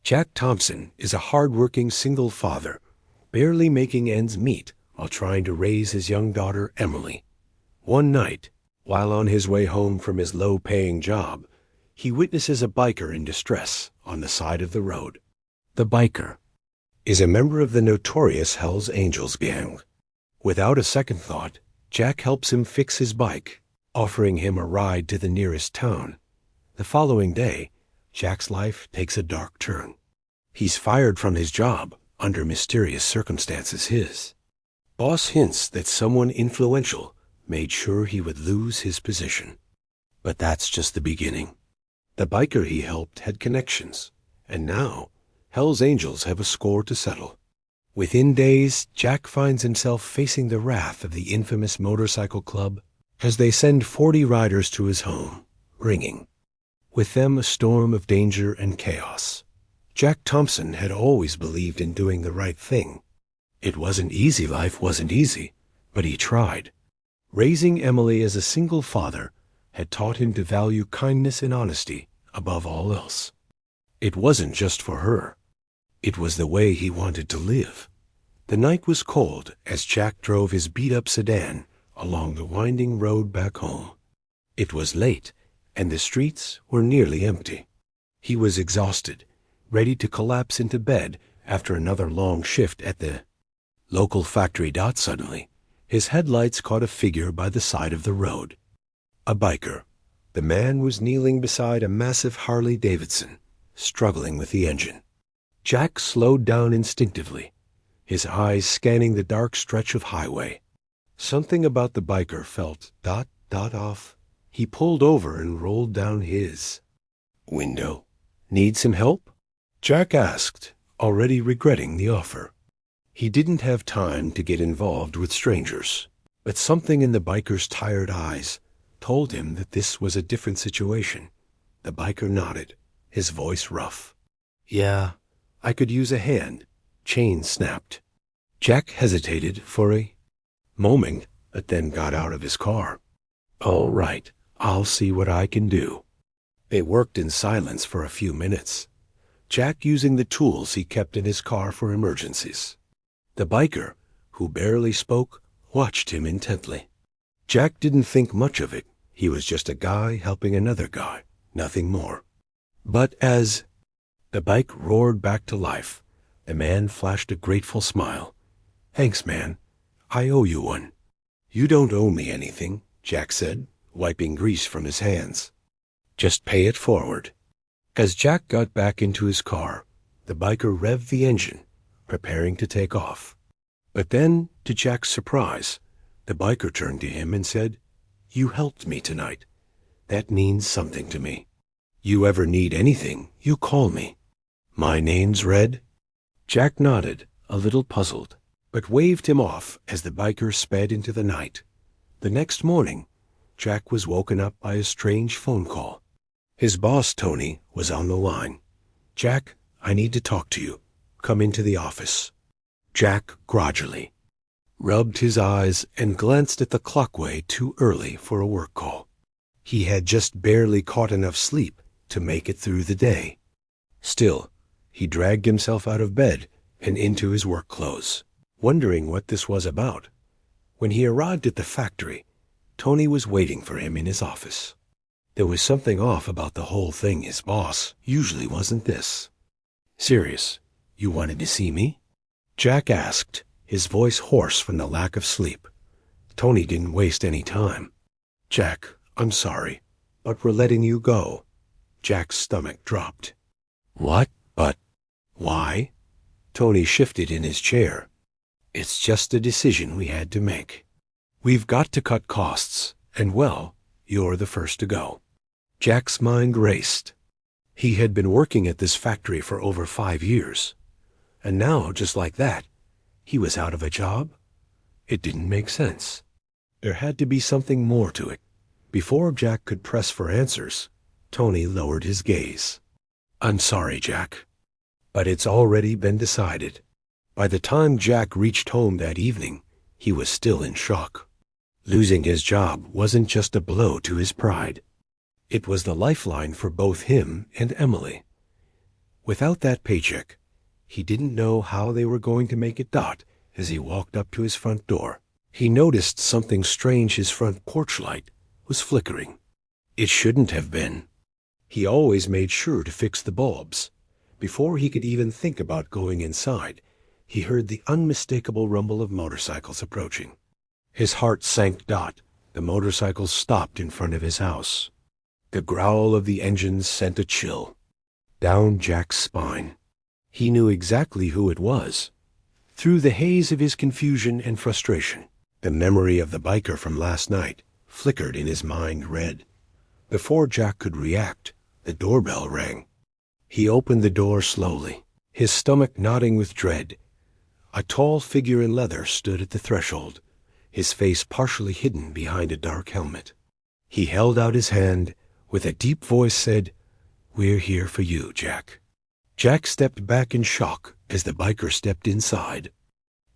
Jack Thompson is a hard-working single father, barely making ends meet while trying to raise his young daughter, Emily. One night, while on his way home from his low-paying job, he witnesses a biker in distress on the side of the road. The biker is a member of the notorious Hells Angels gang. Without a second thought, Jack helps him fix his bike, offering him a ride to the nearest town. The following day, Jack's life takes a dark turn. He's fired from his job under mysterious circumstances. His boss hints that someone influential made sure he would lose his position. But that's just the beginning. The biker he helped had connections, and now Hells Angels have a score to settle. Within days, Jack finds himself facing the wrath of the infamous motorcycle club as they send 40 riders to his home, ringing. With them a storm of danger and chaos. Jack Thompson had always believed in doing the right thing. It wasn't easy, life wasn't easy, but he tried. Raising Emily as a single father had taught him to value kindness and honesty above all else. It wasn't just for her. It was the way he wanted to live. The night was cold as Jack drove his beat-up sedan along the winding road back home. It was late, and the streets were nearly empty. He was exhausted, ready to collapse into bed after another long shift at the local factory. Suddenly, his headlights caught a figure by the side of the road. A biker. The man was kneeling beside a massive Harley-Davidson, struggling with the engine. Jack slowed down instinctively, his eyes scanning the dark stretch of highway. Something about the biker felt off. He pulled over and rolled down his window. "Need some help?" Jack asked, already regretting the offer. He didn't have time to get involved with strangers, but something in the biker's tired eyes told him that this was a different situation. The biker nodded, his voice rough. "Yeah, I could use a hand." Chain snapped. Jack hesitated for a moment, but then got out of his car. "All right, I'll see what I can do." They worked in silence for a few minutes, Jack using the tools he kept in his car for emergencies. The biker, who barely spoke, watched him intently. Jack didn't think much of it. He was just a guy helping another guy, nothing more. But as the bike roared back to life, the man flashed a grateful smile. "Thanks, man. I owe you one." "You don't owe me anything," Jack said, wiping grease from his hands. "Just pay it forward." As Jack got back into his car, the biker revved the engine, preparing to take off. But then, to Jack's surprise, the biker turned to him and said, "You helped me tonight. That means something to me. You ever need anything, you call me. My name's Red." Jack nodded, a little puzzled, but waved him off as the biker sped into the night. The next morning, Jack was woken up by a strange phone call. His boss, Tony, was on the line. "Jack, I need to talk to you. Come into the office." Jack grudgingly rubbed his eyes and glanced at the clock way too early for a work call. He had just barely caught enough sleep to make it through the day. Still, he dragged himself out of bed and into his work clothes, wondering what this was about. When he arrived at the factory, Tony was waiting for him in his office. There was something off about the whole thing. His boss usually wasn't this serious. "You wanted to see me?" Jack asked, his voice hoarse from the lack of sleep. Tony didn't waste any time. "Jack, I'm sorry, but we're letting you go." Jack's stomach dropped. "What? But why?" Tony shifted in his chair. "It's just a decision we had to make. We've got to cut costs, and well, you're the first to go." Jack's mind raced. He had been working at this factory for over 5 years, and now, just like that, he was out of a job? It didn't make sense. There had to be something more to it. Before Jack could press for answers, Tony lowered his gaze. "I'm sorry, Jack, but it's already been decided." By the time Jack reached home that evening, he was still in shock. Losing his job wasn't just a blow to his pride. It was the lifeline for both him and Emily. Without that paycheck, he didn't know how they were going to make it dot. As he walked up to his front door, he noticed something strange. His front porch light was flickering. It shouldn't have been. He always made sure to fix the bulbs. Before he could even think about going inside, he heard the unmistakable rumble of motorcycles approaching. His heart sank. The motorcycles stopped in front of his house. The growl of the engines sent a chill down Jack's spine. He knew exactly who it was. Through the haze of his confusion and frustration, the memory of the biker from last night flickered in his mind red. Before Jack could react, the doorbell rang. He opened the door slowly, his stomach knotting with dread. A tall figure in leather stood at the threshold, his face partially hidden behind a dark helmet. He held out his hand. With a deep voice said, "We're here for you, Jack." Jack stepped back in shock as the biker stepped inside.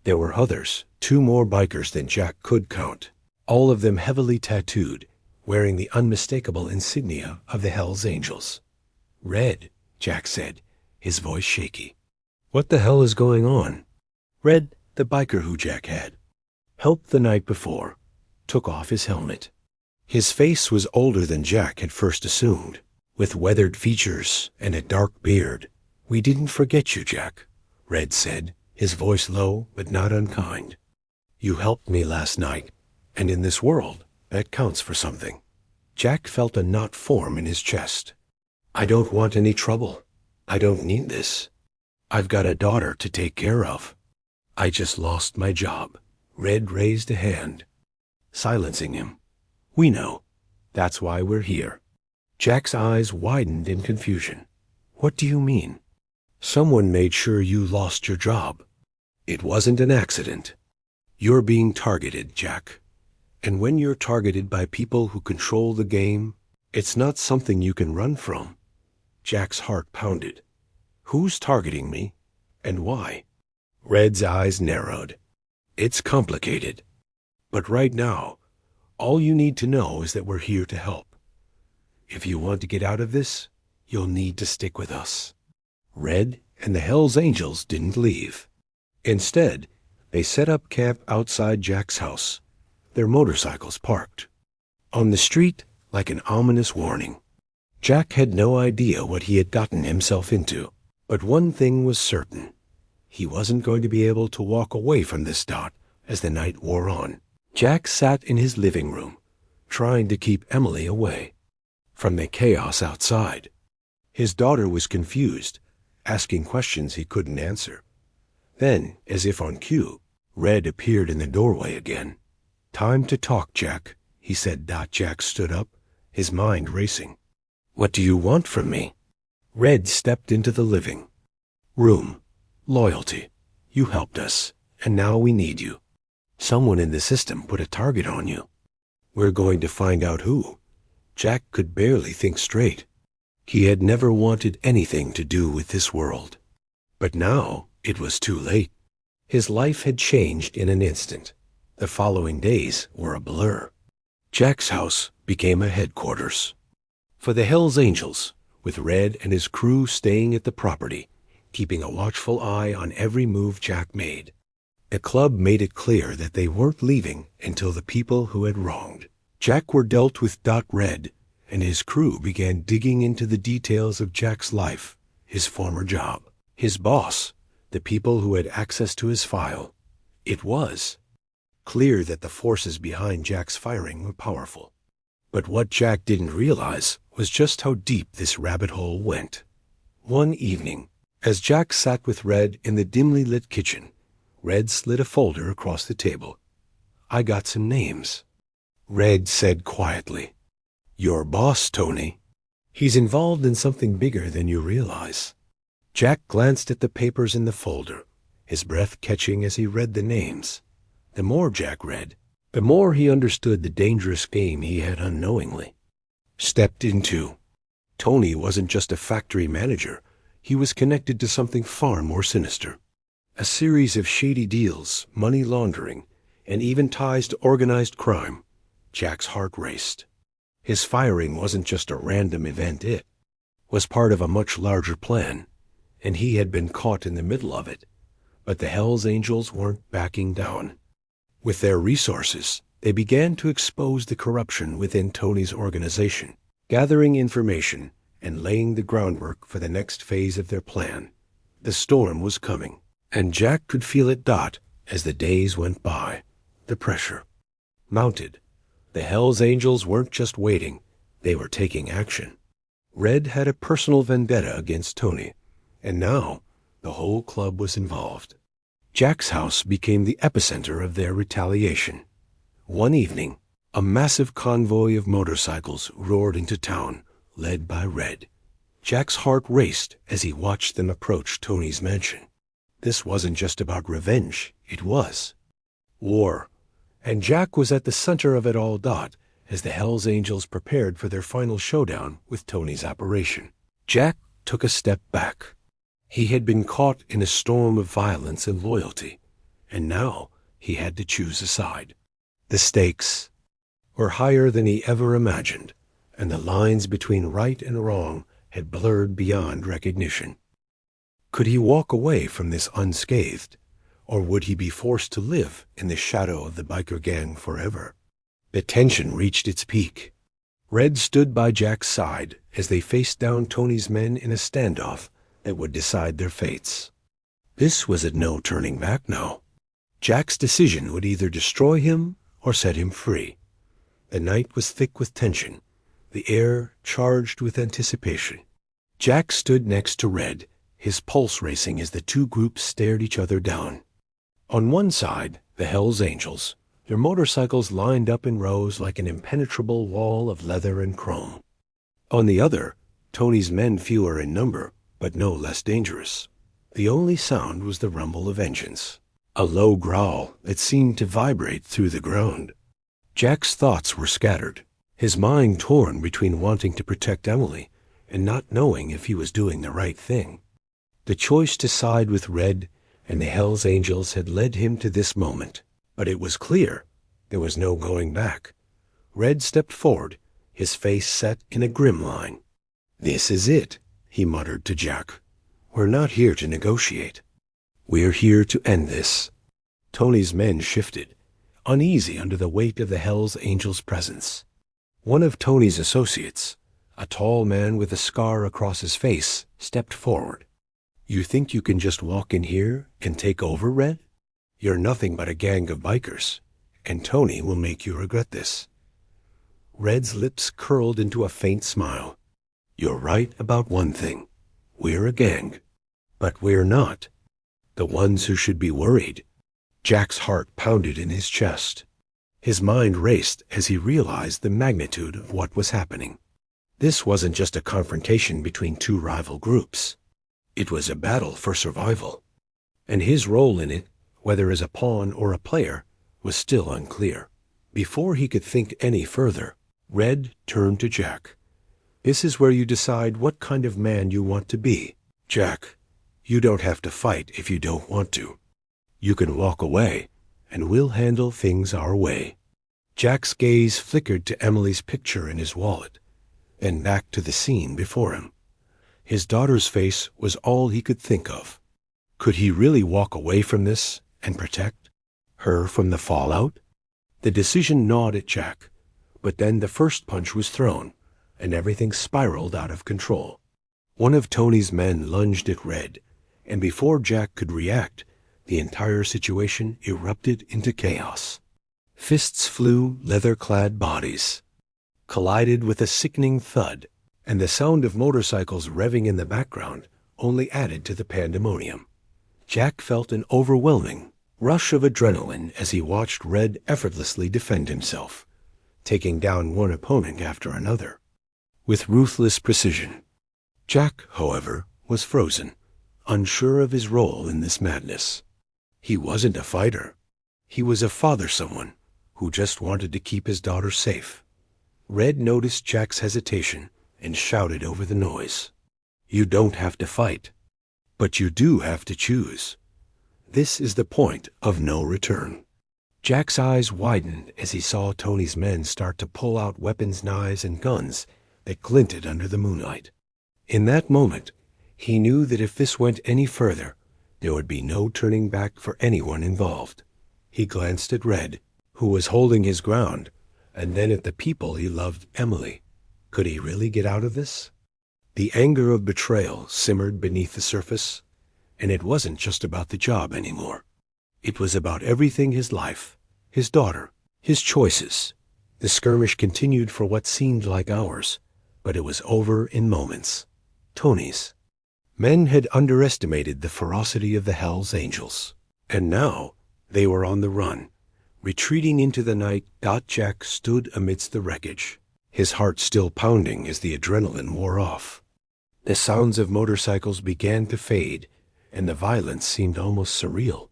There were others, 2 more bikers than Jack could count, all of them heavily tattooed, wearing the unmistakable insignia of the Hells Angels. "Red," Jack said, his voice shaky. "What the hell is going on?" Red, the biker who Jack had helped the night before, took off his helmet. His face was older than Jack had first assumed, with weathered features and a dark beard. "We didn't forget you, Jack," Red said, his voice low but not unkind. "You helped me last night, and in this world, that counts for something." Jack felt a knot form in his chest. "I don't want any trouble. I don't need this. I've got a daughter to take care of. I just lost my job." Red raised a hand, silencing him. "We know. That's why we're here." Jack's eyes widened in confusion. "What do you mean?" "Someone made sure you lost your job. It wasn't an accident. You're being targeted, Jack. And when you're targeted by people who control the game, it's not something you can run from." Jack's heart pounded. "Who's targeting me? And why?" Red's eyes narrowed. "It's complicated. But right now, all you need to know is that we're here to help. If you want to get out of this, you'll need to stick with us." Red and the Hells Angels didn't leave. Instead, they set up camp outside Jack's house, their motorcycles parked. On the street, like an ominous warning. Jack had no idea what he had gotten himself into, but one thing was certain. He wasn't going to be able to walk away from this dot as the night wore on. Jack sat in his living room, trying to keep Emily away from the chaos outside. His daughter was confused, asking questions he couldn't answer. Then, as if on cue, Red appeared in the doorway again. "Time to talk, Jack," he said. Jack stood up, his mind racing. "What do you want from me?" Red stepped into the living room. "Loyalty. You helped us, and now we need you. Someone in the system put a target on you. We're going to find out who." Jack could barely think straight. He had never wanted anything to do with this world. But now it was too late. His life had changed in an instant. The following days were a blur. Jack's house became a headquarters for the Hells Angels, with Red and his crew staying at the property, keeping a watchful eye on every move Jack made. The club made it clear that they weren't leaving until the people who had wronged Jack were dealt with. Red and his crew began digging into the details of Jack's life, his former job, his boss, the people who had access to his file. It was clear that the forces behind Jack's firing were powerful. But what Jack didn't realize was just how deep this rabbit hole went. One evening, as Jack sat with Red in the dimly lit kitchen, Red slid a folder across the table. "I got some names," Red said quietly. "Your boss, Tony. He's involved in something bigger than you realize." Jack glanced at the papers in the folder, his breath catching as he read the names. The more Jack read, the more he understood the dangerous game he had unknowingly stepped into. Tony wasn't just a factory manager. He was connected to something far more sinister. A series of shady deals, money laundering, and even ties to organized crime. Jack's heart raced. His firing wasn't just a random event. It was part of a much larger plan. and he had been caught in the middle of it. But the Hells Angels weren't backing down. With their resources, they began to expose the corruption within Tony's organization, gathering information and laying the groundwork for the next phase of their plan. The storm was coming, and Jack could feel it dot as the days went by. The pressure mounted. The Hells Angels weren't just waiting, they were taking action. Red had a personal vendetta against Tony, and now the whole club was involved. Jack's house became the epicenter of their retaliation. One evening, a massive convoy of motorcycles roared into town, led by Red. Jack's heart raced as he watched them approach Tony's mansion. This wasn't just about revenge, it was war. And Jack was at the center of it all as the Hells Angels prepared for their final showdown with Tony's operation. Jack took a step back. He had been caught in a storm of violence and loyalty, and now he had to choose a side. The stakes were higher than he ever imagined, and the lines between right and wrong had blurred beyond recognition. Could he walk away from this unscathed, or would he be forced to live in the shadow of the biker gang forever? The tension reached its peak. Red stood by Jack's side as they faced down Tony's men in a standoff that would decide their fates. This was a no turning back now. Jack's decision would either destroy him or set him free. The night was thick with tension, the air charged with anticipation. Jack stood next to Red, his pulse racing as the two groups stared each other down. On one side, the Hells Angels, their motorcycles lined up in rows like an impenetrable wall of leather and chrome. On the other, Tony's men, fewer in number, but no less dangerous. The only sound was the rumble of engines, a low growl that seemed to vibrate through the ground. Jack's thoughts were scattered, his mind torn between wanting to protect Emily and not knowing if he was doing the right thing. The choice to side with Red and the Hells Angels had led him to this moment, but it was clear there was no going back. Red stepped forward, his face set in a grim line. "This is it," he muttered to Jack. "We're not here to negotiate. We're here to end this." Tony's men shifted, uneasy under the weight of the Hells Angels' presence. One of Tony's associates, a tall man with a scar across his face, stepped forward. "You think you can just walk in here and take over, Red? You're nothing but a gang of bikers, and Tony will make you regret this." Red's lips curled into a faint smile. "You're right about one thing. We're a gang. But we're not the ones who should be worried." Jack's heart pounded in his chest. His mind raced as he realized the magnitude of what was happening. This wasn't just a confrontation between two rival groups. It was a battle for survival. And his role in it, whether as a pawn or a player, was still unclear. Before he could think any further, Red turned to Jack. "This is where you decide what kind of man you want to be. Jack, you don't have to fight if you don't want to. You can walk away, and we'll handle things our way." Jack's gaze flickered to Emily's picture in his wallet, then back to the scene before him. His daughter's face was all he could think of. Could he really walk away from this and protect her from the fallout? The decision gnawed at Jack, but then the first punch was thrown, and everything spiraled out of control. One of Tony's men lunged at Red, and before Jack could react, the entire situation erupted into chaos. Fists flew, leather-clad bodies collided with a sickening thud, and the sound of motorcycles revving in the background only added to the pandemonium. Jack felt an overwhelming rush of adrenaline as he watched Red effortlessly defend himself, taking down one opponent after another with ruthless precision. Jack, however, was frozen, unsure of his role in this madness. He wasn't a fighter. He was a father-someone who just wanted to keep his daughter safe. Red noticed Jack's hesitation and shouted over the noise. "You don't have to fight, but you do have to choose. This is the point of no return." Jack's eyes widened as he saw Tony's men start to pull out weapons, knives, and guns that glinted under the moonlight. In that moment, He knew that if this went any further, there would be no turning back for anyone involved. He glanced at Red, who was holding his ground, and then at the people he loved, Emily. Could he really get out of this? The anger of betrayal simmered beneath the surface, and it wasn't just about the job anymore. It was about everything: his life, his daughter, his choices. The skirmish continued for what seemed like hours, but it was over in moments. Tony's men had underestimated the ferocity of the Hells Angels, and now they were on the run. Retreating into the night, Jack stood amidst the wreckage, his heart still pounding as the adrenaline wore off. The sounds of motorcycles began to fade, and the violence seemed almost surreal.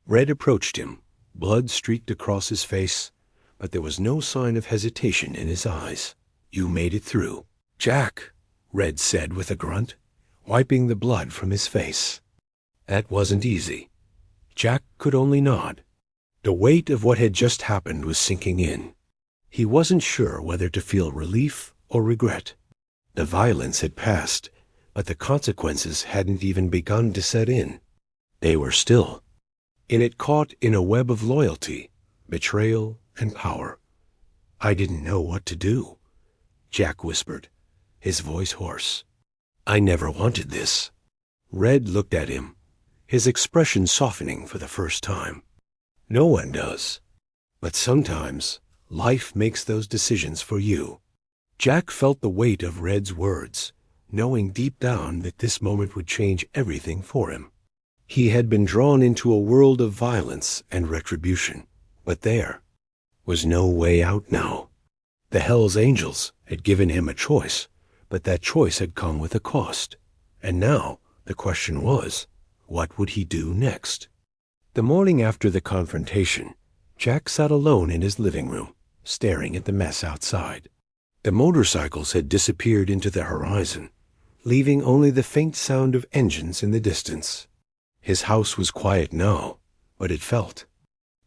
Red approached him, blood streaked across his face, but there was no sign of hesitation in his eyes. "You made it through, Jack," Red said with a grunt, wiping the blood from his face. That wasn't easy. Jack could only nod. The weight of what had just happened was sinking in. He wasn't sure whether to feel relief or regret. The violence had passed, but the consequences hadn't even begun to set in. They were still, and it caught in a web of loyalty, betrayal, and power. "I didn't know what to do," Jack whispered, his voice hoarse. "I never wanted this." Red looked at him, his expression softening for the first time. "No one does. But sometimes life makes those decisions for you." Jack felt the weight of Red's words, knowing deep down that this moment would change everything for him. He had been drawn into a world of violence and retribution, but there was no way out now. The Hells Angels had given him a choice, but that choice had come with a cost. And now the question was, what would he do next? The morning after the confrontation, Jack sat alone in his living room, staring at the mess outside. The motorcycles had disappeared into the horizon, leaving only the faint sound of engines in the distance. His house was quiet now, but it felt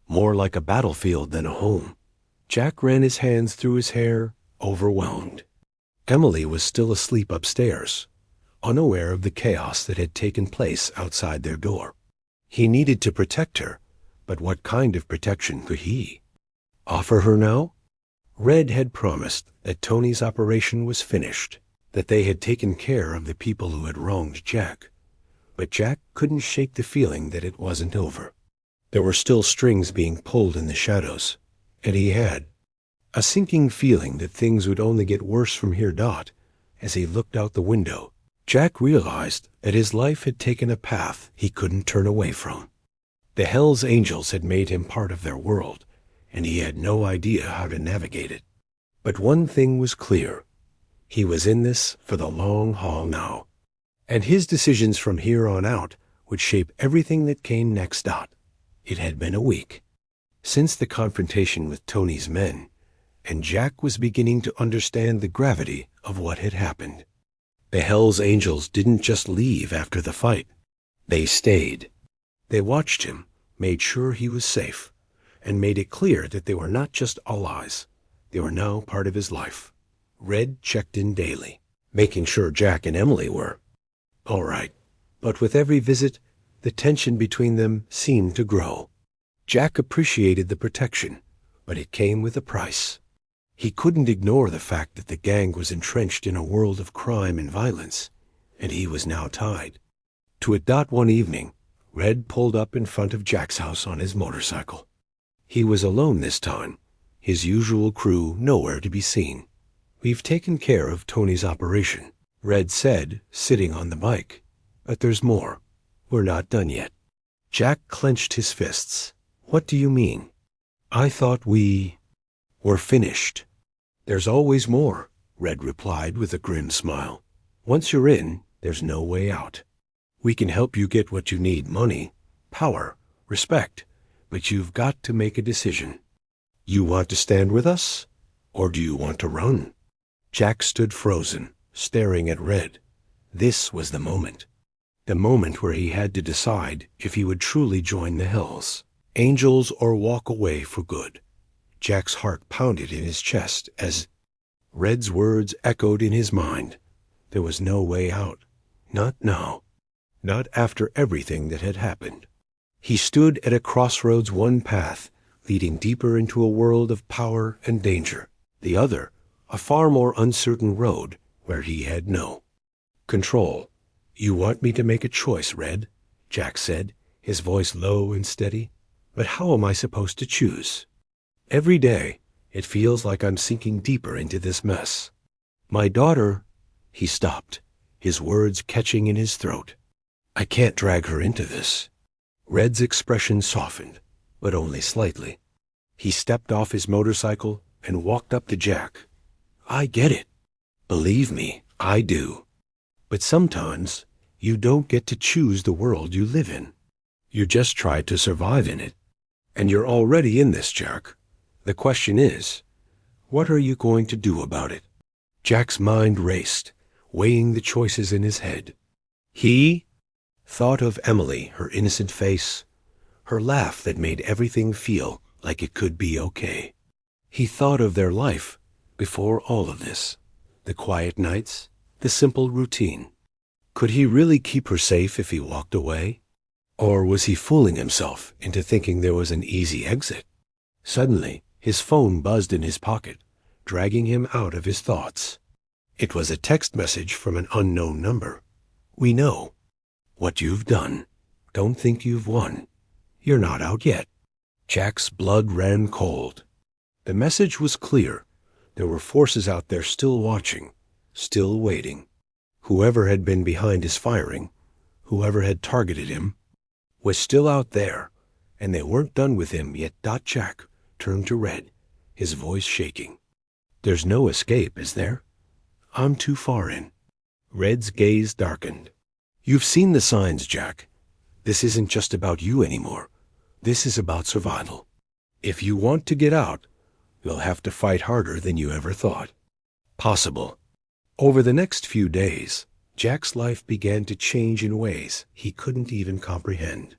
more like a battlefield than a home. Jack ran his hands through his hair, overwhelmed. Emily was still asleep upstairs, unaware of the chaos that had taken place outside their door. He needed to protect her, but what kind of protection could he offer her now? Red had promised that Tony's operation was finished, that they had taken care of the people who had wronged Jack. But Jack couldn't shake the feeling that it wasn't over. There were still strings being pulled in the shadows, and he had a sinking feeling that things would only get worse from here. As he looked out the window, Jack realized that his life had taken a path he couldn't turn away from. The Hells Angels had made him part of their world, and he had no idea how to navigate it. But one thing was clear. He was in this for the long haul now, and his decisions from here on out would shape everything that came next. It had been a week since the confrontation with Tony's men, and Jack was beginning to understand the gravity of what had happened. The Hells Angels didn't just leave after the fight. They stayed. They watched him, made sure he was safe, and made it clear that they were not just allies. They were now part of his life. Red checked in daily, making sure Jack and Emily were all right. But with every visit, the tension between them seemed to grow. Jack appreciated the protection, but it came with a price. He couldn't ignore the fact that the gang was entrenched in a world of crime and violence, and he was now tied to it. One evening, Red pulled up in front of Jack's house on his motorcycle. He was alone this time, his usual crew nowhere to be seen. "We've taken care of Tony's operation," Red said, sitting on the bike. "But there's more. We're not done yet." Jack clenched his fists. "What do you mean?" "I thought we were finished." "There's always more," Red replied with a grim smile. "Once you're in, there's no way out. We can help you get what you need: money, power, respect, but you've got to make a decision. You want to stand with us, or do you want to run?" Jack stood frozen, staring at Red. This was the moment where he had to decide if he would truly join the Hells Angels or walk away for good. Jack's heart pounded in his chest as Red's words echoed in his mind. There was no way out. Not now. Not after everything that had happened. He stood at a crossroads, one path leading deeper into a world of power and danger, the other a far more uncertain road where he had no control. You want me to make a choice, Red, Jack said, his voice low and steady. But how am I supposed to choose? Every day, it feels like I'm sinking deeper into this mess. My daughter... He stopped, his words catching in his throat. I can't drag her into this. Red's expression softened, but only slightly. He stepped off his motorcycle and walked up to Jack. I get it. Believe me, I do. But sometimes you don't get to choose the world you live in. You just try to survive in it. And you're already in this, Jack. The question is, what are you going to do about it? Jack's mind raced, weighing the choices in his head. He thought of Emily, her innocent face, her laugh that made everything feel like it could be okay. He thought of their life before all of this, the quiet nights, the simple routine. Could he really keep her safe if he walked away? Or was he fooling himself into thinking there was an easy exit? Suddenly, his phone buzzed in his pocket, dragging him out of his thoughts. It was a text message from an unknown number. We know what you've done. Don't think you've won. You're not out yet. Jack's blood ran cold. The message was clear. There were forces out there still watching, still waiting. Whoever had been behind his firing, whoever had targeted him, was still out there, and they weren't done with him yet. Jack turned to Red, his voice shaking. There's no escape, is there? I'm too far in. Red's gaze darkened. You've seen the signs, Jack. This isn't just about you anymore. This is about survival. If you want to get out, you'll have to fight harder than you ever thought possible. Over the next few days, Jack's life began to change in ways he couldn't even comprehend.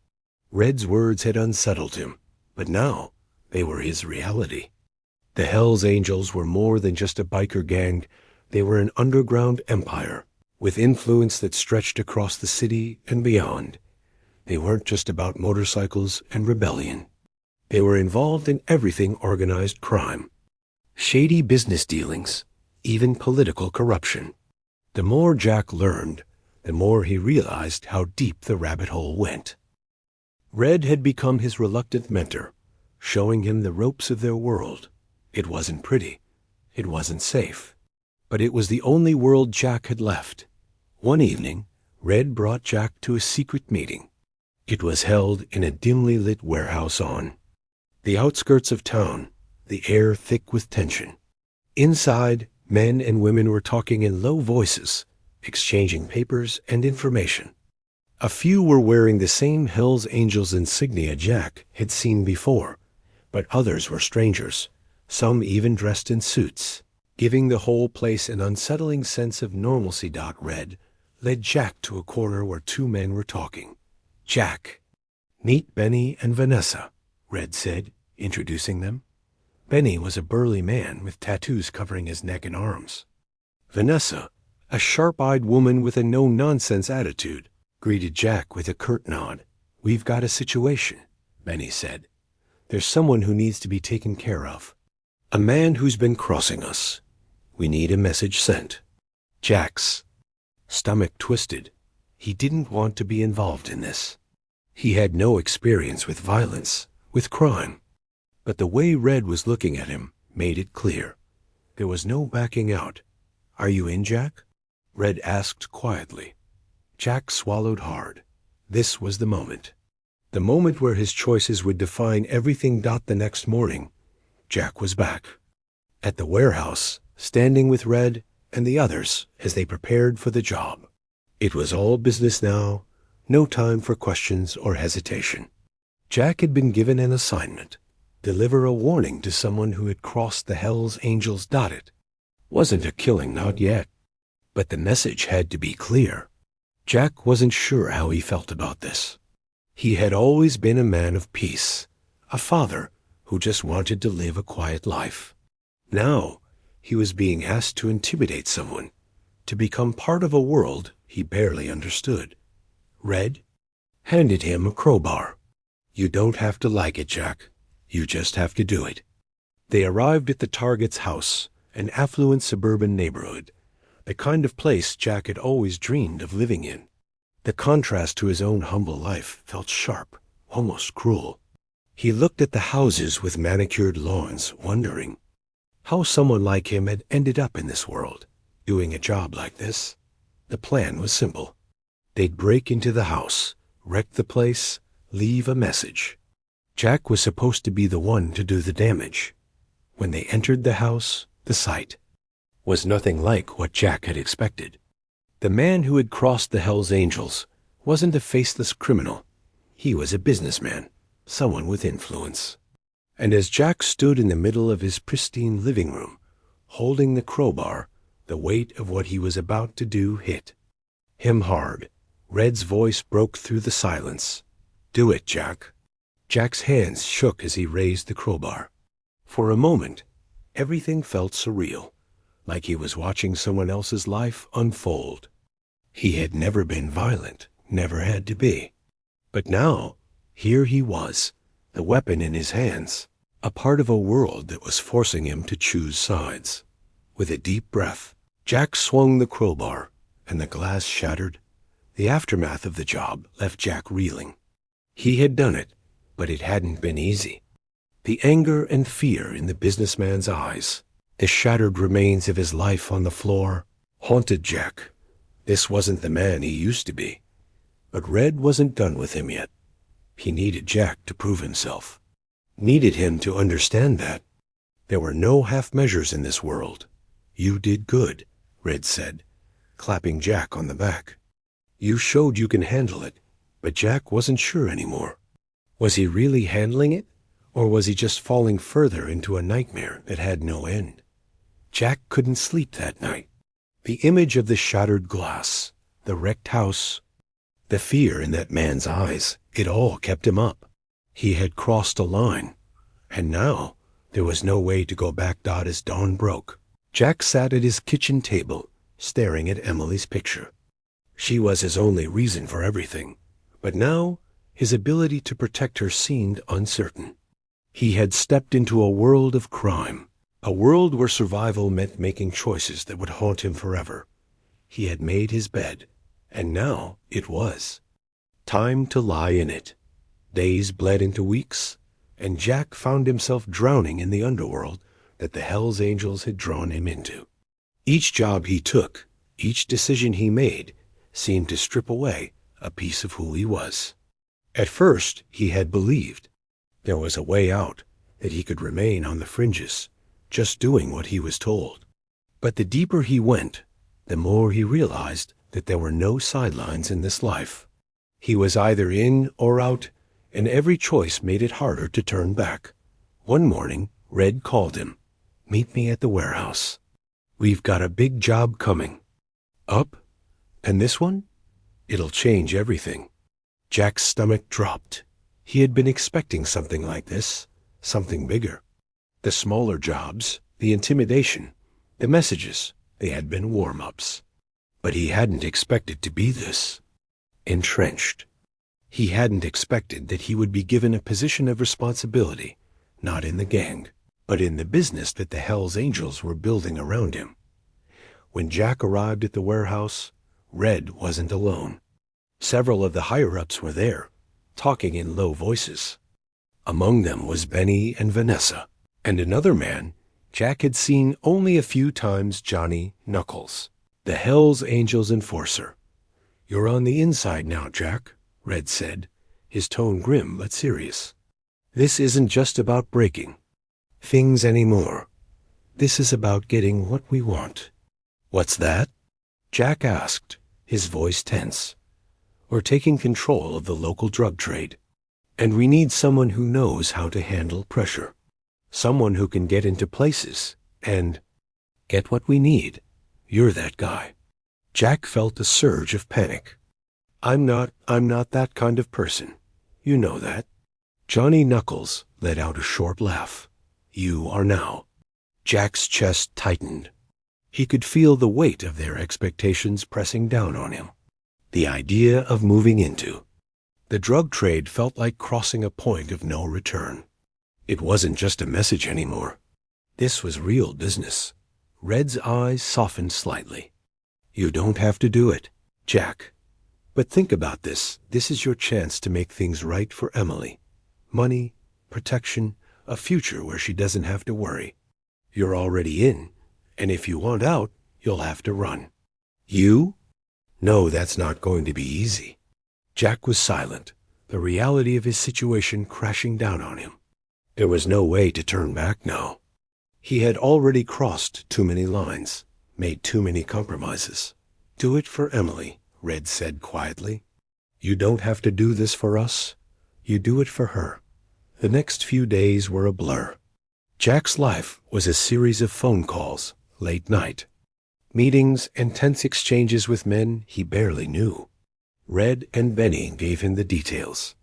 Red's words had unsettled him, but now they were his reality. The Hells Angels were more than just a biker gang. They were an underground empire, with influence that stretched across the city and beyond. They weren't just about motorcycles and rebellion. They were involved in everything: organized crime, shady business dealings, even political corruption. The more Jack learned, the more he realized how deep the rabbit hole went. Red had become his reluctant mentor, showing him the ropes of their world. It wasn't pretty. It wasn't safe. But it was the only world Jack had left. One evening, Red brought Jack to a secret meeting. It was held in a dimly lit warehouse on the outskirts of town, the air thick with tension. Inside, men and women were talking in low voices, exchanging papers and information. A few were wearing the same Hells Angels insignia Jack had seen before, but others were strangers, some even dressed in suits, giving the whole place an unsettling sense of normalcy. Red led Jack to a corner where two men were talking. Jack, meet Benny and Vanessa, Red said, introducing them. Benny was a burly man with tattoos covering his neck and arms. Vanessa, a sharp-eyed woman with a no-nonsense attitude, greeted Jack with a curt nod. We've got a situation, Benny said. There's someone who needs to be taken care of. A man who's been crossing us. We need a message sent. Jack's stomach twisted. He didn't want to be involved in this. He had no experience with violence, with crime. But the way Red was looking at him made it clear. There was no backing out. Are you in, Jack? Red asked quietly. Jack swallowed hard. This was the moment. The moment where his choices would define everything. The next morning, Jack was back at the warehouse, standing with Red and the others as they prepared for the job. It was all business now, no time for questions or hesitation. Jack had been given an assignment: deliver a warning to someone who had crossed the Hells Angels. It wasn't a killing, not yet, but the message had to be clear. Jack wasn't sure how he felt about this. He had always been a man of peace, a father who just wanted to live a quiet life. Now, he was being asked to intimidate someone, to become part of a world he barely understood. Red handed him a crowbar. "You don't have to like it, Jack. You just have to do it." They arrived at the target's house, an affluent suburban neighborhood, the kind of place Jack had always dreamed of living in. The contrast to his own humble life felt sharp, almost cruel. He looked at the houses with manicured lawns, wondering how someone like him had ended up in this world, doing a job like this. The plan was simple. They'd break into the house, wreck the place, leave a message. Jack was supposed to be the one to do the damage. When they entered the house, the sight was nothing like what Jack had expected. The man who had crossed the Hells Angels wasn't a faceless criminal. He was a businessman, someone with influence. And as Jack stood in the middle of his pristine living room, holding the crowbar, the weight of what he was about to do hit him hard. Red's voice broke through the silence. "Do it, Jack." Jack's hands shook as he raised the crowbar. For a moment, everything felt surreal, like he was watching someone else's life unfold. He had never been violent, never had to be. But now, here he was, the weapon in his hands, a part of a world that was forcing him to choose sides. With a deep breath, Jack swung the crowbar, and the glass shattered. The aftermath of the job left Jack reeling. He had done it, but it hadn't been easy. The anger and fear in the businessman's eyes, the shattered remains of his life on the floor, haunted Jack. This wasn't the man he used to be. But Red wasn't done with him yet. He needed Jack to prove himself. Needed him to understand that. There were no half measures in this world. "You did good," Red said, clapping Jack on the back. "You showed you can handle it." But Jack wasn't sure anymore. Was he really handling it? Or was he just falling further into a nightmare that had no end? Jack couldn't sleep that night. The image of the shattered glass, the wrecked house, the fear in that man's eyes, it all kept him up. He had crossed a line, and now there was no way to go back as dawn broke. Jack sat at his kitchen table, staring at Emily's picture. She was his only reason for everything, but now his ability to protect her seemed uncertain. He had stepped into a world of crime, a world where survival meant making choices that would haunt him forever. He had made his bed, and now it was time to lie in it. Days bled into weeks, and Jack found himself drowning in the underworld that the Hells Angels had drawn him into. Each job he took, each decision he made, seemed to strip away a piece of who he was. At first, he had believed there was a way out, that he could remain on the fringes, just doing what he was told. But the deeper he went, the more he realized that there were no sidelines in this life. He was either in or out, and every choice made it harder to turn back. One morning, Red called him. "Meet me at the warehouse. We've got a big job coming." "Up? And this one? It'll change everything." Jack's stomach dropped. He had been expecting something like this, something bigger. The smaller jobs, the intimidation, the messages, they had been warm-ups. But he hadn't expected to be this entrenched. He hadn't expected that he would be given a position of responsibility, not in the gang, but in the business that the Hells Angels were building around him. When Jack arrived at the warehouse, Red wasn't alone. Several of the higher-ups were there, talking in low voices. Among them was Benny and Vanessa, and another man Jack had seen only a few times, Johnny Knuckles, the Hells Angels enforcer. "You're on the inside now, Jack," Red said, his tone grim but serious. "This isn't just about breaking things anymore. This is about getting what we want." "What's that?" Jack asked, his voice tense. "We're taking control of the local drug trade, and we need someone who knows how to handle pressure. Someone who can get into places and get what we need. You're that guy." Jack felt a surge of panic. I'm not that kind of person. You know that." Johnny Knuckles let out a short laugh. "You are now." Jack's chest tightened. He could feel the weight of their expectations pressing down on him. The idea of moving into the drug trade felt like crossing a point of no return. It wasn't just a message anymore. This was real business. Red's eyes softened slightly. You don't have to do it, Jack. But think about this. This is your chance to make things right for Emily. Money, protection, a future where she doesn't have to worry. You're already in, and if you want out, you'll have to run. You? No, that's not going to be easy. Jack was silent, the reality of his situation crashing down on him. There was no way to turn back now. He had already crossed too many lines, made too many compromises. Do it for Emily, Red said quietly. You don't have to do this for us. You do it for her. The next few days were a blur. Jack's life was a series of phone calls, late night, meetings and tense exchanges with men he barely knew. Red and Benny gave him the details.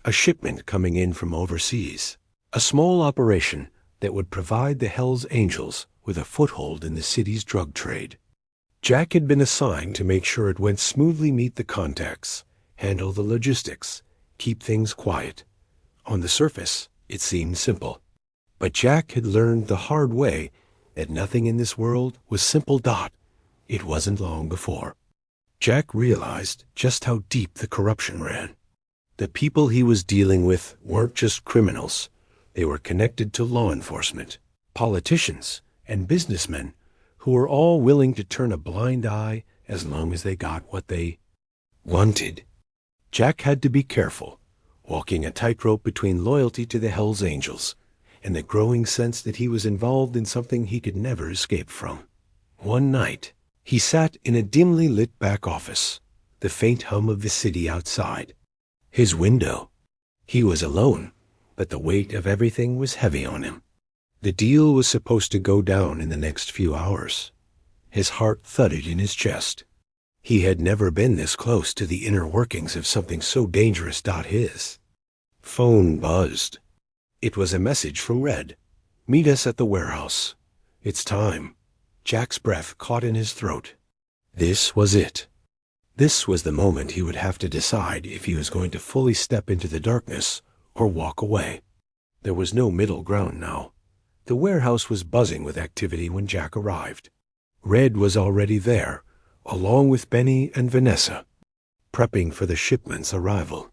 A shipment coming in from overseas. A small operation that would provide the Hells Angels with a foothold in the city's drug trade. Jack had been assigned to make sure it went smoothly, meet the contacts, handle the logistics, keep things quiet. On the surface, it seemed simple. But Jack had learned the hard way that nothing in this world was simple. It wasn't long before Jack realized just how deep the corruption ran. The people he was dealing with weren't just criminals. They were connected to law enforcement, politicians, and businessmen who were all willing to turn a blind eye as long as they got what they wanted. Jack had to be careful, walking a tightrope between loyalty to the Hells Angels and the growing sense that he was involved in something he could never escape from. One night, he sat in a dimly lit back office, the faint hum of the city outside. His window. He was alone, but the weight of everything was heavy on him. The deal was supposed to go down in the next few hours. His heart thudded in his chest. He had never been this close to the inner workings of something so dangerous. His phone buzzed. It was a message from Red. Meet us at the warehouse. It's time. Jack's breath caught in his throat. This was it. This was the moment he would have to decide if he was going to fully step into the darkness or walk away. There was no middle ground now. The warehouse was buzzing with activity when Jack arrived. Red was already there, along with Benny and Vanessa, prepping for the shipment's arrival.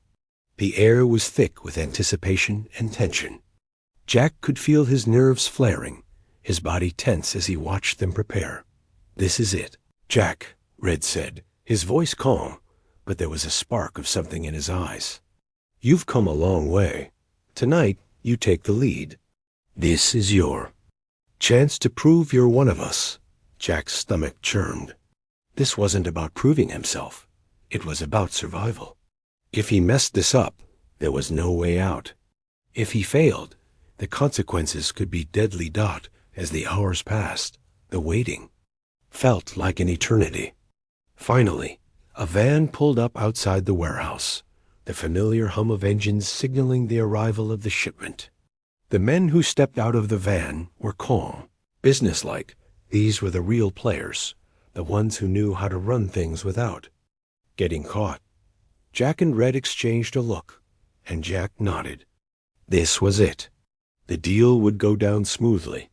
The air was thick with anticipation and tension. Jack could feel his nerves flaring, his body tense as he watched them prepare. This is it, Jack, Red said, his voice calm, but there was a spark of something in his eyes. You've come a long way. Tonight, you take the lead. This is your chance to prove you're one of us. Jack's stomach churned. This wasn't about proving himself. It was about survival. If he messed this up, there was no way out. If he failed, the consequences could be deadly. As the hours passed, the waiting felt like an eternity. Finally, a van pulled up outside the warehouse, the familiar hum of engines signaling the arrival of the shipment. The men who stepped out of the van were calm, businesslike. These were the real players, the ones who knew how to run things without getting caught. Jack and Red exchanged a look, and Jack nodded. This was it. The deal would go down smoothly,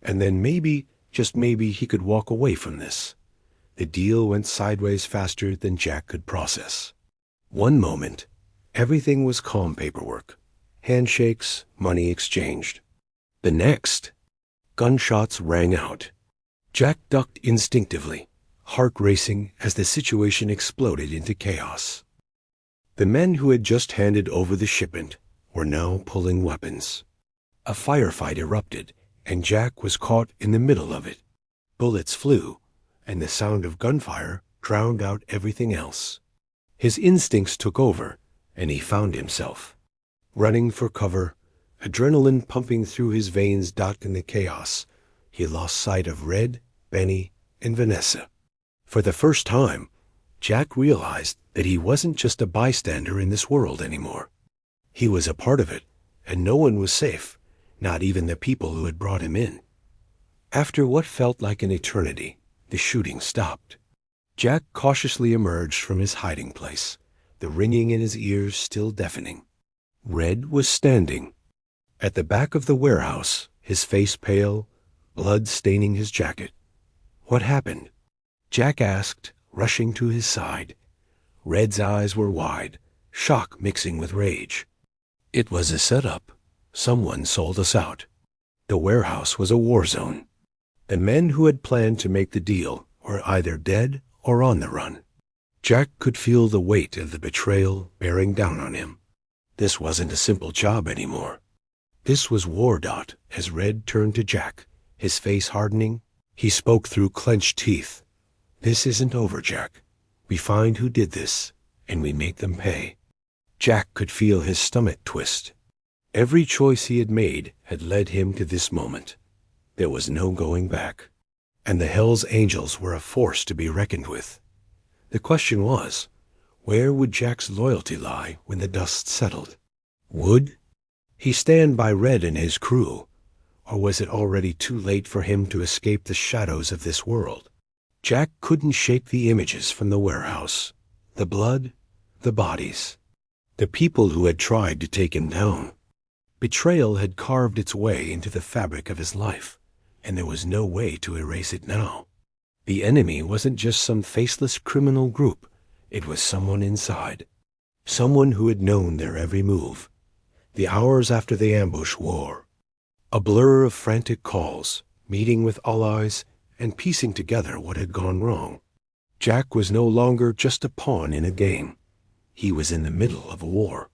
and then maybe, just maybe, he could walk away from this. The deal went sideways faster than Jack could process. One moment, everything was calm paperwork, handshakes, money exchanged. The next, gunshots rang out. Jack ducked instinctively, heart racing as the situation exploded into chaos. The men who had just handed over the shipment were now pulling weapons. A firefight erupted, and Jack was caught in the middle of it. Bullets flew, and the sound of gunfire drowned out everything else. His instincts took over, and he found himself running for cover, adrenaline pumping through his veins. In the chaos, he lost sight of Red, Benny, and Vanessa. For the first time, Jack realized that he wasn't just a bystander in this world anymore. He was a part of it, and no one was safe, not even the people who had brought him in. After what felt like an eternity, the shooting stopped. Jack cautiously emerged from his hiding place, the ringing in his ears still deafening. Red was standing at the back of the warehouse, his face pale, blood staining his jacket. "What happened?" Jack asked, rushing to his side. Red's eyes were wide, shock mixing with rage. "It was a setup. Someone sold us out. The warehouse was a war zone. The men who had planned to make the deal were either dead or on the run." Jack could feel the weight of the betrayal bearing down on him. This wasn't a simple job anymore. This was war. As Red turned to Jack, his face hardening, he spoke through clenched teeth. "This isn't over, Jack. We find who did this, and we make them pay." Jack could feel his stomach twist. Every choice he had made had led him to this moment. There was no going back, and the Hell's Angels were a force to be reckoned with. The question was, where would Jack's loyalty lie when the dust settled? Would he stand by Red and his crew, or was it already too late for him to escape the shadows of this world? Jack couldn't shake the images from the warehouse, the blood, the bodies, the people who had tried to take him down. Betrayal had carved its way into the fabric of his life, and there was no way to erase it now. The enemy wasn't just some faceless criminal group. It was someone inside, someone who had known their every move. The hours after the ambush wore, a blur of frantic calls, meeting with allies, and piecing together what had gone wrong. Jack was no longer just a pawn in a game. He was in the middle of a war.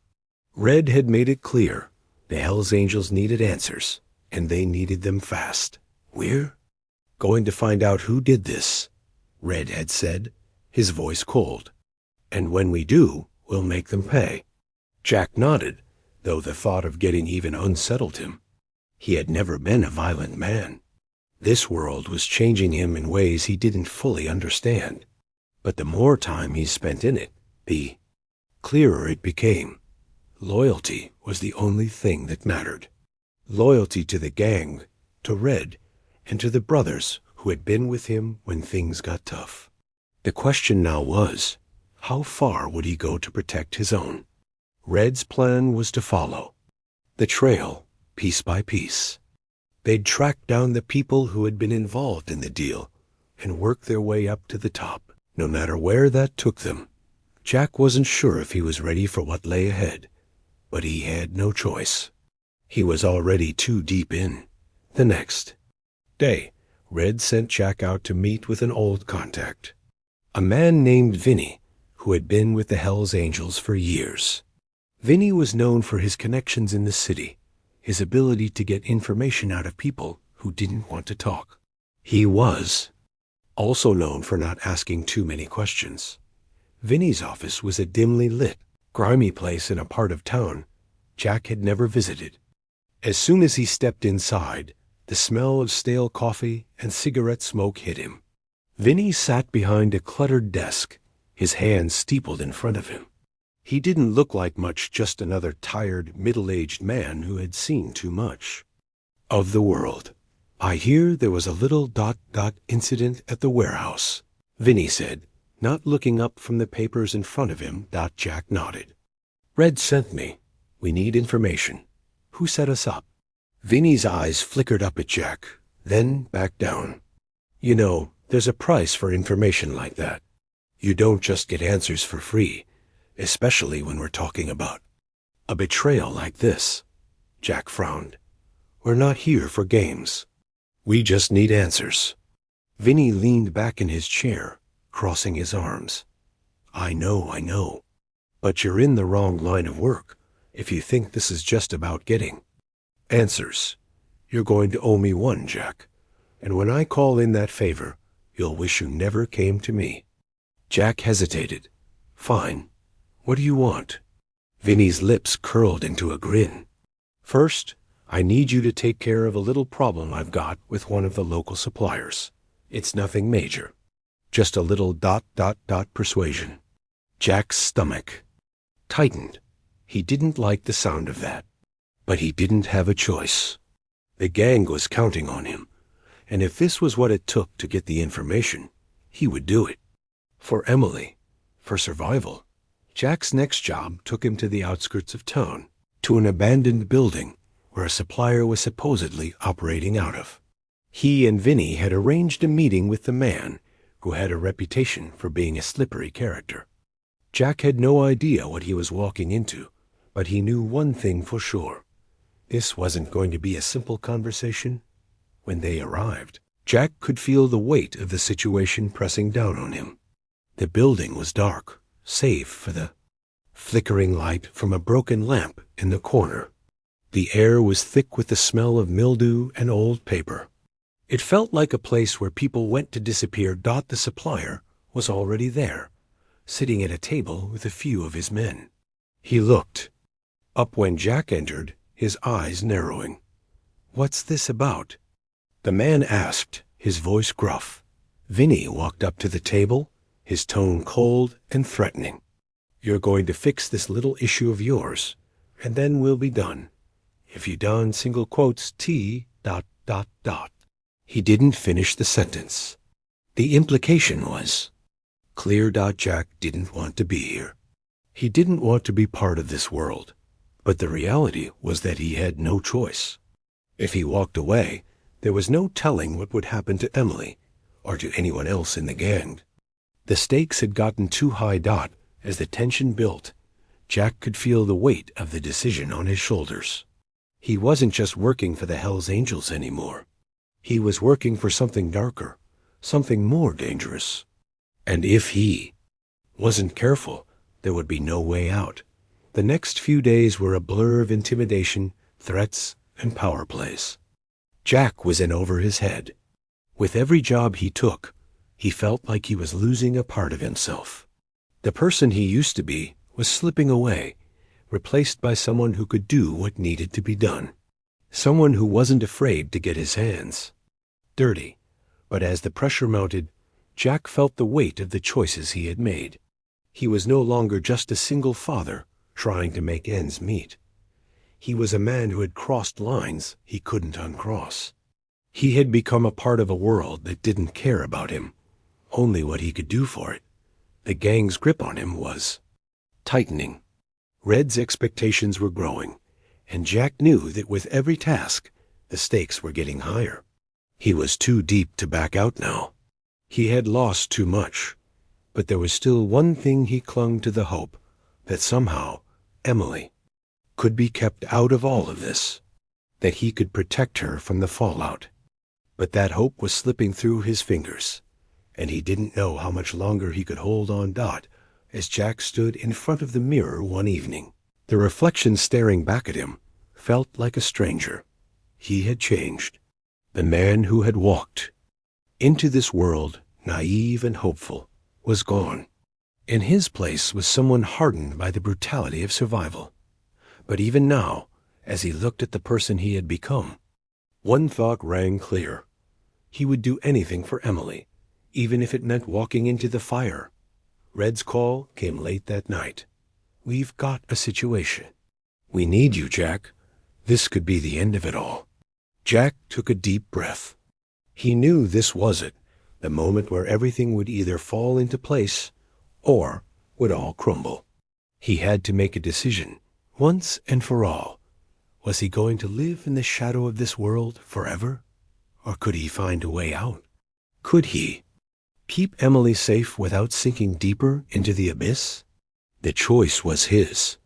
Red had made it clear the Hell's Angels needed answers, and they needed them fast. "We're going to find out who did this," Red had said, his voice cold. "And when we do, we'll make them pay." Jack nodded, though the thought of getting even unsettled him. He had never been a violent man. This world was changing him in ways he didn't fully understand. But the more time he spent in it, the clearer it became. Loyalty was the only thing that mattered. Loyalty to the gang, to Red, and to the brothers who had been with him when things got tough. The question now was, how far would he go to protect his own? Red's plan was to follow the trail, piece by piece. They'd track down the people who had been involved in the deal and work their way up to the top, no matter where that took them. Jack wasn't sure if he was ready for what lay ahead, but he had no choice. He was already too deep in. The next day, Red sent Jack out to meet with an old contact, a man named Vinny, who had been with the Hell's Angels for years. Vinny was known for his connections in the city, his ability to get information out of people who didn't want to talk. He was also known for not asking too many questions. Vinny's office was a dimly lit, grimy place in a part of town Jack had never visited. As soon as he stepped inside, the smell of stale coffee and cigarette smoke hit him. Vinny sat behind a cluttered desk, his hands steepled in front of him. He didn't look like much, just another tired, middle-aged man who had seen too much of the world. "I hear there was a little ... incident at the warehouse," Vinny said, not looking up from the papers in front of him. Jack nodded. "Red sent me. We need information. Who set us up?" Vinny's eyes flickered up at Jack, then back down. "You know, there's a price for information like that. You don't just get answers for free, especially when we're talking about a betrayal like this." Jack frowned. "We're not here for games. We just need answers." Vinny leaned back in his chair, crossing his arms. I know. But you're in the wrong line of work if you think this is just about getting answers. You're going to owe me one, Jack. And when I call in that favor, you'll wish you never came to me." Jack hesitated. "Fine. What do you want?" Vinny's lips curled into a grin. "First, I need you to take care of a little problem I've got with one of the local suppliers. It's nothing major. Just a little ... persuasion." Jack's stomach tightened. He didn't like the sound of that. But he didn't have a choice. The gang was counting on him, and if this was what it took to get the information, he would do it. For Emily, for survival, Jack's next job took him to the outskirts of town, to an abandoned building where a supplier was supposedly operating out of. He and Vinny had arranged a meeting with the man who had a reputation for being a slippery character. Jack had no idea what he was walking into, but he knew one thing for sure. This wasn't going to be a simple conversation. When they arrived, Jack could feel the weight of the situation pressing down on him. The building was dark, save for the flickering light from a broken lamp in the corner. The air was thick with the smell of mildew and old paper. It felt like a place where people went to disappear. The supplier was already there, sitting at a table with a few of his men. He looked up when Jack entered, his eyes narrowing. "What's this about?" the man asked, his voice gruff. Vinny walked up to the table, his tone cold and threatening. "You're going to fix this little issue of yours, and then we'll be done. If you done single quotes T ... He didn't finish the sentence. The implication was clear. Jack didn't want to be here. He didn't want to be part of this world, but the reality was that he had no choice. If he walked away, there was no telling what would happen to Emily or to anyone else in the gang. The stakes had gotten too high. As the tension built, Jack could feel the weight of the decision on his shoulders. He wasn't just working for the Hells Angels anymore. He was working for something darker, something more dangerous. And if he wasn't careful, there would be no way out. The next few days were a blur of intimidation, threats, and power plays. Jack was in over his head. With every job he took, he felt like he was losing a part of himself. The person he used to be was slipping away, replaced by someone who could do what needed to be done. Someone who wasn't afraid to get his hands dirty. But as the pressure mounted, Jack felt the weight of the choices he had made. He was no longer just a single father trying to make ends meet. He was a man who had crossed lines he couldn't uncross. He had become a part of a world that didn't care about him, only what he could do for it. The gang's grip on him was tightening. Red's expectations were growing, and Jack knew that with every task, the stakes were getting higher. He was too deep to back out now. He had lost too much, but there was still one thing. He clung to the hope that somehow Emily could be kept out of all of this, that he could protect her from the fallout. But that hope was slipping through his fingers, and he didn't know how much longer he could hold on. As Jack stood in front of the mirror one evening, the reflection staring back at him felt like a stranger. He had changed. The man who had walked into this world, naive and hopeful, was gone. In his place was someone hardened by the brutality of survival. But even now, as he looked at the person he had become, one thought rang clear. He would do anything for Emily, even if it meant walking into the fire. Red's call came late that night. "We've got a situation. We need you, Jack. This could be the end of it all." Jack took a deep breath. He knew this was it, the moment where everything would either fall into place or would all crumble. He had to make a decision, once and for all. Was he going to live in the shadow of this world forever? Or could he find a way out? Could he keep Emily safe without sinking deeper into the abyss? The choice was his.